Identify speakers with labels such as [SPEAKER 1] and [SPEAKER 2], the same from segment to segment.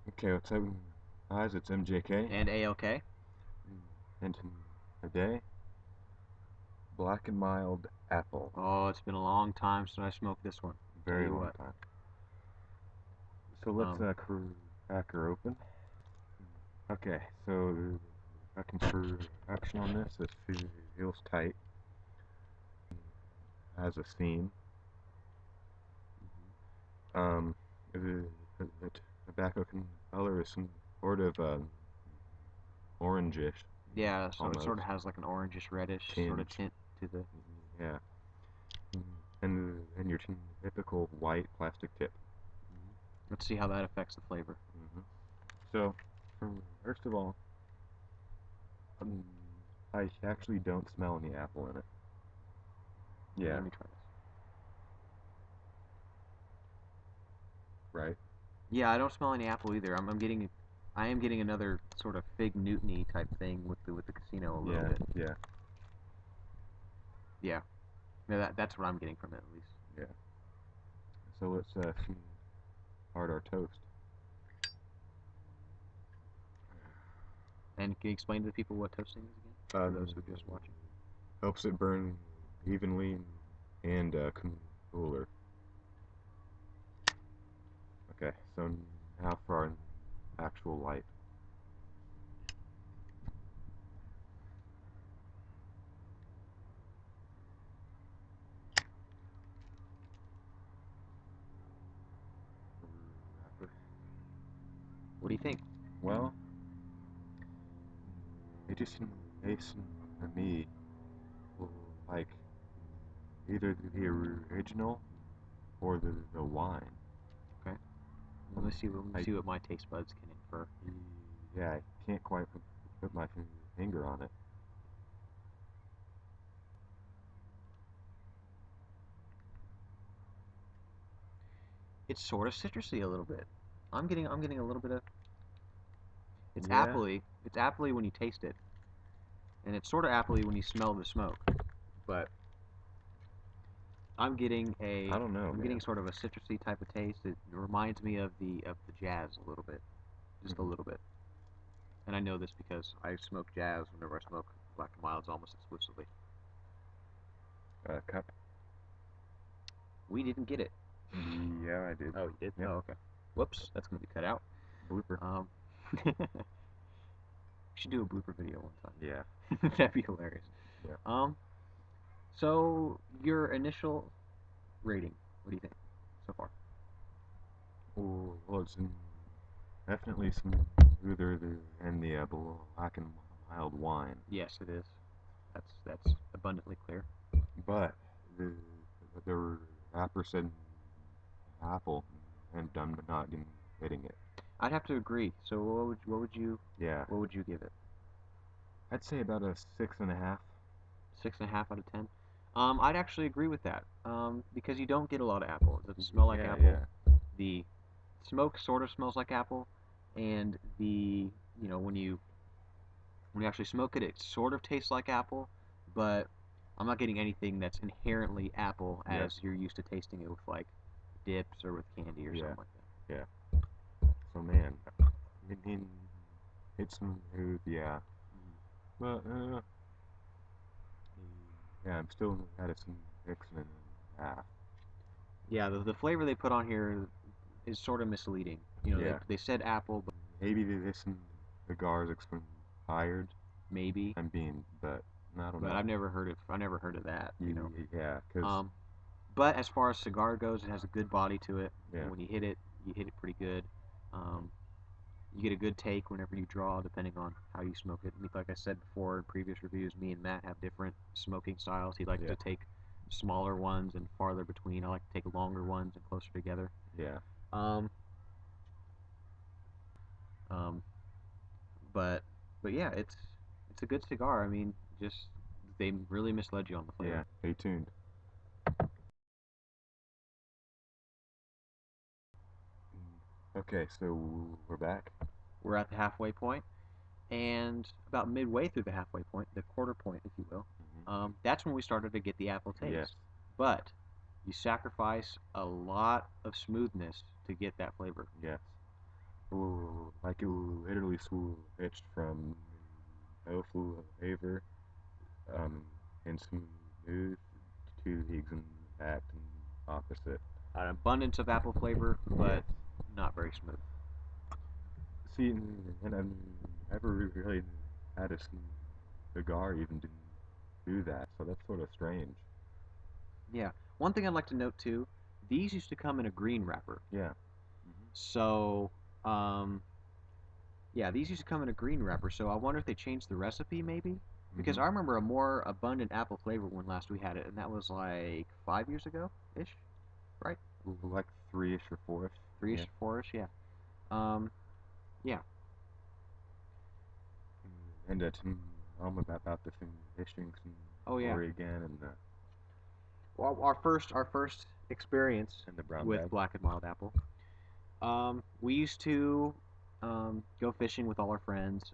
[SPEAKER 1] Okay, what's up, guys? It's MJK,
[SPEAKER 2] And A-OK.
[SPEAKER 1] and today, Black and Mild Apple.
[SPEAKER 2] Oh, it's been a long time since I smoked this one. Tell
[SPEAKER 1] Very
[SPEAKER 2] you
[SPEAKER 1] long
[SPEAKER 2] what.
[SPEAKER 1] time. So let's
[SPEAKER 2] Um,
[SPEAKER 1] crack her open. Okay, so I can action on this. It feels tight, has a seam. Um, the tobacco color is some sort of orangish,
[SPEAKER 2] yeah, so it sort
[SPEAKER 1] almost
[SPEAKER 2] of has like an orangish reddish sort of
[SPEAKER 1] tinge.
[SPEAKER 2] tint to the.
[SPEAKER 1] Yeah, and your typical white plastic tip.
[SPEAKER 2] Let's see how that affects the flavor.
[SPEAKER 1] hmm So, first of all, um, I actually don't smell any apple in it.
[SPEAKER 2] Yeah,
[SPEAKER 1] Yeah,
[SPEAKER 2] let me try this.
[SPEAKER 1] right.
[SPEAKER 2] Yeah, I don't smell any apple either. I am getting another sort of fig Newton-y type thing with the casino a little
[SPEAKER 1] Yeah,
[SPEAKER 2] bit.
[SPEAKER 1] yeah,
[SPEAKER 2] Yeah, yeah, that's what I'm getting from it at least.
[SPEAKER 1] yeah. So let's start our toast.
[SPEAKER 2] And can you explain to the people what toasting is again, for
[SPEAKER 1] Um,
[SPEAKER 2] those who are just watching?
[SPEAKER 1] Helps it burn evenly and cooler. Okay, so now for our actual light.
[SPEAKER 2] What do you think?
[SPEAKER 1] Well, it just tastes to me like either the original or the wine.
[SPEAKER 2] Okay, let me
[SPEAKER 1] I
[SPEAKER 2] see what my taste buds can infer.
[SPEAKER 1] yeah, I can't quite put my finger on it.
[SPEAKER 2] It's sort of citrusy a little bit. I'm getting a little bit of it's
[SPEAKER 1] Yeah,
[SPEAKER 2] appley. It's appley when you taste it, and it's sort of appley when you smell the smoke. But
[SPEAKER 1] I don't know,
[SPEAKER 2] I'm getting
[SPEAKER 1] man.
[SPEAKER 2] sort of a citrusy type of taste. It reminds me of the jazz a little bit, just a
[SPEAKER 1] hmm
[SPEAKER 2] little bit. And I know this because I smoke jazz whenever I smoke Black and Milds almost exclusively.
[SPEAKER 1] Cup.
[SPEAKER 2] We didn't get it.
[SPEAKER 1] Yeah, I did.
[SPEAKER 2] Oh, you did?
[SPEAKER 1] Yep.
[SPEAKER 2] Oh, okay. Whoops, that's gonna be cut out.
[SPEAKER 1] Blooper.
[SPEAKER 2] Um, we should do a blooper video one
[SPEAKER 1] Yeah,
[SPEAKER 2] time. That'd be hilarious.
[SPEAKER 1] yeah.
[SPEAKER 2] Um, so your initial rating, what do you think so far?
[SPEAKER 1] Well, it's definitely smoother than the black and mild wine,
[SPEAKER 2] Yes, it is. That's abundantly clear.
[SPEAKER 1] but the the rapper said apple, and I'm not getting it.
[SPEAKER 2] I'd have to agree. So
[SPEAKER 1] Yeah,
[SPEAKER 2] what would you give it?
[SPEAKER 1] I'd say about a 6.5.
[SPEAKER 2] 6.5 out of 10. I'd actually agree with that. Because you don't get a lot of apple. It doesn't smell like
[SPEAKER 1] Yeah,
[SPEAKER 2] apple.
[SPEAKER 1] yeah,
[SPEAKER 2] The smoke sort of smells like apple, and when you actually smoke it, it sort of tastes like apple, but I'm not getting anything that's inherently apple
[SPEAKER 1] yeah,
[SPEAKER 2] as you're used to tasting it with like dips or with candy or
[SPEAKER 1] yeah,
[SPEAKER 2] something like that.
[SPEAKER 1] yeah. So man, I mean, it's smooth, yeah,
[SPEAKER 2] Mhm.
[SPEAKER 1] but yeah, I'm still at a 6.5.
[SPEAKER 2] Yeah, the flavor they put on here is sort of misleading.
[SPEAKER 1] Yeah,
[SPEAKER 2] They said apple, but
[SPEAKER 1] maybe this cigar is expired.
[SPEAKER 2] maybe,
[SPEAKER 1] But I don't
[SPEAKER 2] but
[SPEAKER 1] know.
[SPEAKER 2] I never heard of that.
[SPEAKER 1] Yeah, cause
[SPEAKER 2] Um, but as far as cigar goes, it has a good body to it.
[SPEAKER 1] yeah,
[SPEAKER 2] When you hit it pretty good. Um, you get a good take whenever you draw, depending on how you smoke it. Like I said before in previous reviews, me and Matt have different smoking styles. He likes
[SPEAKER 1] yeah,
[SPEAKER 2] to take smaller ones and farther between. I like to take longer ones and closer together.
[SPEAKER 1] yeah,
[SPEAKER 2] Um, um, but but yeah, it's a good cigar. I mean, just they really misled you on the
[SPEAKER 1] yeah.
[SPEAKER 2] flavor.
[SPEAKER 1] Stay tuned. Okay, so we're back.
[SPEAKER 2] We're at the halfway point, and about midway through the halfway point, the quarter point, if you will, that's when we started to get the apple
[SPEAKER 1] Yes,
[SPEAKER 2] taste. But you sacrifice a lot of smoothness to get that flavor.
[SPEAKER 1] yes. like it literally switched from no flavor, um, and smooth to the exact opposite.
[SPEAKER 2] An abundance of apple flavor, but
[SPEAKER 1] Yes.
[SPEAKER 2] not very smooth.
[SPEAKER 1] See, and I've never really had a cigar even do that, so that's sort of strange.
[SPEAKER 2] Yeah. One thing I'd like to note too, these used to come in a green wrapper.
[SPEAKER 1] Yeah. Hmm.
[SPEAKER 2] So, um, yeah, these used to come in a green wrapper. So I wonder if they changed the recipe maybe? Because
[SPEAKER 1] Hmm.
[SPEAKER 2] I remember a more abundant apple flavor when last we had it, and that was like 5 years ago ish, right?
[SPEAKER 1] Like three-ish or four-ish.
[SPEAKER 2] Three-ish,
[SPEAKER 1] Yeah.
[SPEAKER 2] four-ish, yeah. Um, yeah.
[SPEAKER 1] And about the finishing
[SPEAKER 2] Oh yeah.
[SPEAKER 1] story again,
[SPEAKER 2] Well, our first experience
[SPEAKER 1] and the brown
[SPEAKER 2] with
[SPEAKER 1] bag.
[SPEAKER 2] Black and Mild apple. We used to go fishing with all our friends.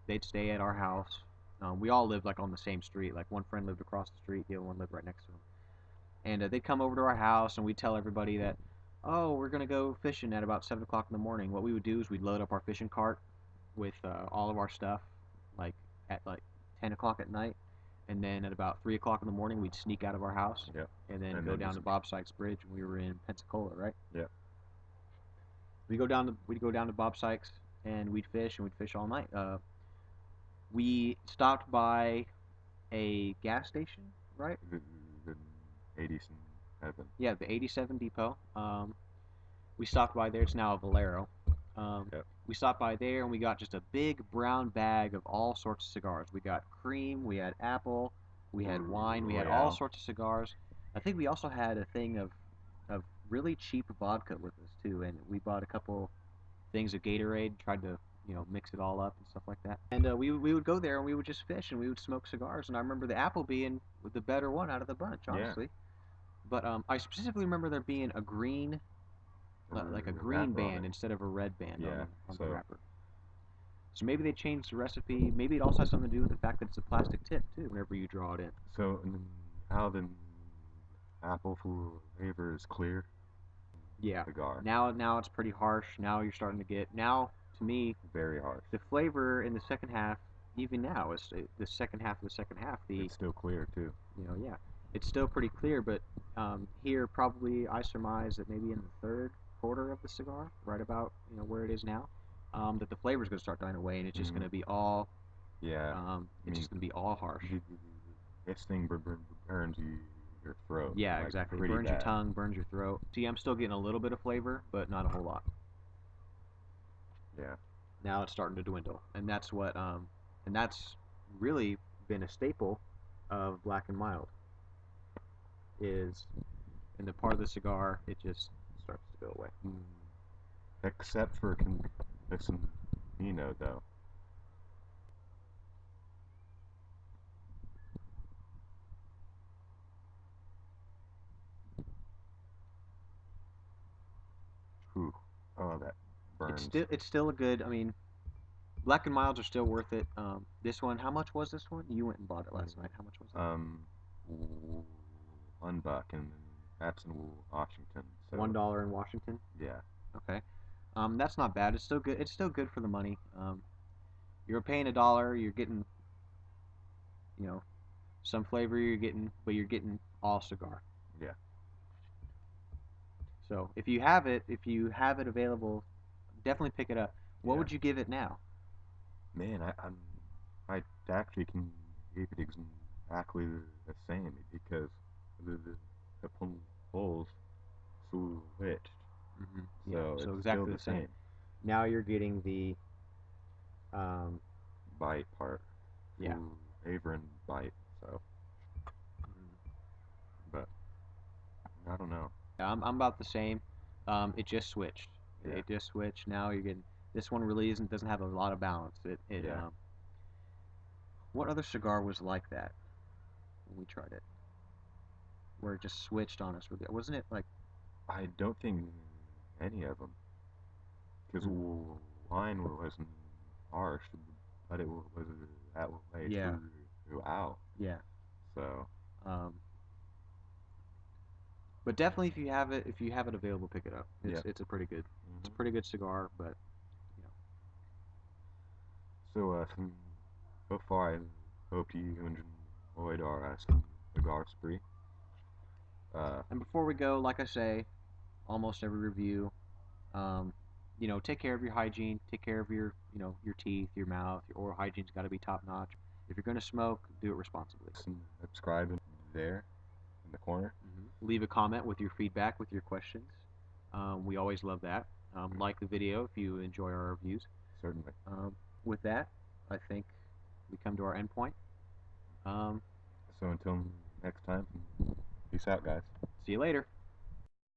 [SPEAKER 2] They'd stay at our house. We all lived like on the same street. Like one friend lived across the street, the other one lived right next to him. And they'd come over to our house, and we'd tell everybody that, oh, we're gonna go fishing at about 7 o'clock in the morning. What we would do is we'd load up our fishing cart with all of our stuff, like at like 10 o'clock at night, and then at about 3 o'clock in the morning we'd sneak out of our house,
[SPEAKER 1] Yeah.
[SPEAKER 2] and then
[SPEAKER 1] And
[SPEAKER 2] go
[SPEAKER 1] then
[SPEAKER 2] down
[SPEAKER 1] just
[SPEAKER 2] to Bob Sykes Bridge, and we were in Pensacola, right?
[SPEAKER 1] yeah.
[SPEAKER 2] We'd go down to Bob Sykes, and we'd fish all night. We stopped by a gas station, right?
[SPEAKER 1] The 80s in heaven.
[SPEAKER 2] Yeah, the 87 Depot. We stopped by there. It's now a Valero. Um,
[SPEAKER 1] Yep.
[SPEAKER 2] we stopped by there and we got just a big brown bag of all sorts of cigars. We got cream, we had apple, we had wine, we had all
[SPEAKER 1] Royale.
[SPEAKER 2] sorts of cigars. I think we also had a thing of really cheap vodka with us too, and we bought a couple things of Gatorade, tried to mix it all up and stuff like that. And we would go there and we would just fish and we would smoke cigars. And I remember the apple being the better one out of the bunch,
[SPEAKER 1] Yeah.
[SPEAKER 2] honestly. But I specifically remember there being a green, like a green
[SPEAKER 1] Wrapper on
[SPEAKER 2] band
[SPEAKER 1] it.
[SPEAKER 2] instead of a red band on
[SPEAKER 1] Yeah.
[SPEAKER 2] the
[SPEAKER 1] So
[SPEAKER 2] wrapper. So maybe they changed the recipe. Maybe it also has something to do with the fact that it's a plastic tip too. Whenever you draw it in.
[SPEAKER 1] so how the apple flavor is clear.
[SPEAKER 2] Yeah.
[SPEAKER 1] Cigar.
[SPEAKER 2] Now it's pretty harsh. Now you're starting to get now to me
[SPEAKER 1] Very harsh.
[SPEAKER 2] the flavor in the second half. Even now is the second half of the second half. The
[SPEAKER 1] It's still clear too.
[SPEAKER 2] yeah, it's still pretty clear. But here probably I surmise that maybe in the third quarter of the cigar, right about where it is now, that the flavor is going to start dying away, and it's just going
[SPEAKER 1] Mm,
[SPEAKER 2] to be all
[SPEAKER 1] yeah. I
[SPEAKER 2] it's
[SPEAKER 1] mean,
[SPEAKER 2] just going to be all harsh.
[SPEAKER 1] this thing burns your throat
[SPEAKER 2] Yeah,
[SPEAKER 1] like
[SPEAKER 2] exactly. It
[SPEAKER 1] pretty
[SPEAKER 2] burns your
[SPEAKER 1] bad.
[SPEAKER 2] tongue, burns your throat. See, I'm still getting a little bit of flavor, but not a whole lot.
[SPEAKER 1] Yeah.
[SPEAKER 2] Now it's starting to dwindle, and that's really been a staple of Black and Mild. Is in the part of the cigar, it just starts to go away.
[SPEAKER 1] Mm, except for Casino though. Whew. Oh, that
[SPEAKER 2] It's
[SPEAKER 1] burns.
[SPEAKER 2] still it's still a good. I mean, Black and Milds are still worth it. This one, how much was this one? You went and bought it last night. How much was it?
[SPEAKER 1] Um, $1, and that's in Washington. So
[SPEAKER 2] $1 in Washington.
[SPEAKER 1] yeah,
[SPEAKER 2] Okay. That's not bad. It's still good. It's still good for the money. You're paying $1. You're getting you know some flavor. You're getting, but you're getting all cigar.
[SPEAKER 1] yeah,
[SPEAKER 2] So if you have it available, definitely pick it up. What
[SPEAKER 1] yeah.
[SPEAKER 2] would you give it now?
[SPEAKER 1] Man, I actually can keep it exactly the same because the polls switched,
[SPEAKER 2] Yeah,
[SPEAKER 1] so
[SPEAKER 2] so
[SPEAKER 1] it's still
[SPEAKER 2] exactly
[SPEAKER 1] the
[SPEAKER 2] the same.
[SPEAKER 1] same.
[SPEAKER 2] Now you're getting the um,
[SPEAKER 1] Bite part,
[SPEAKER 2] yeah.
[SPEAKER 1] flavor and bite. So,
[SPEAKER 2] Mhm.
[SPEAKER 1] but I don't know.
[SPEAKER 2] Yeah, I'm about the same. It just switched.
[SPEAKER 1] Yeah,
[SPEAKER 2] It just switched. Now you're getting this one really doesn't have a lot of balance.
[SPEAKER 1] yeah.
[SPEAKER 2] What other cigar was like that when we tried it, where it just switched on us? Really, wasn't it like?
[SPEAKER 1] I don't think any of them, because
[SPEAKER 2] Hmm,
[SPEAKER 1] wine wasn't harsh, but it was that way
[SPEAKER 2] yeah,
[SPEAKER 1] throughout.
[SPEAKER 2] yeah.
[SPEAKER 1] So
[SPEAKER 2] Um, but definitely, if you have it available, pick it up.
[SPEAKER 1] yeah.
[SPEAKER 2] It's a pretty good
[SPEAKER 1] Hmm.
[SPEAKER 2] cigar, but
[SPEAKER 1] So far, I hope you enjoyed our cigar spree. Uh,
[SPEAKER 2] And before we go, like I say, almost every review, um, take care of your hygiene, take care of your teeth, your mouth. Your oral hygiene's got to be top notch. If you're going to smoke, do it responsibly.
[SPEAKER 1] subscribe there in the corner.
[SPEAKER 2] Leave a comment with your feedback, with your questions. We always love that. Like the video if you enjoy our reviews.
[SPEAKER 1] Certainly.
[SPEAKER 2] With that, I think we come to our end point. Um,
[SPEAKER 1] So until next time, peace out, guys.
[SPEAKER 2] See you later.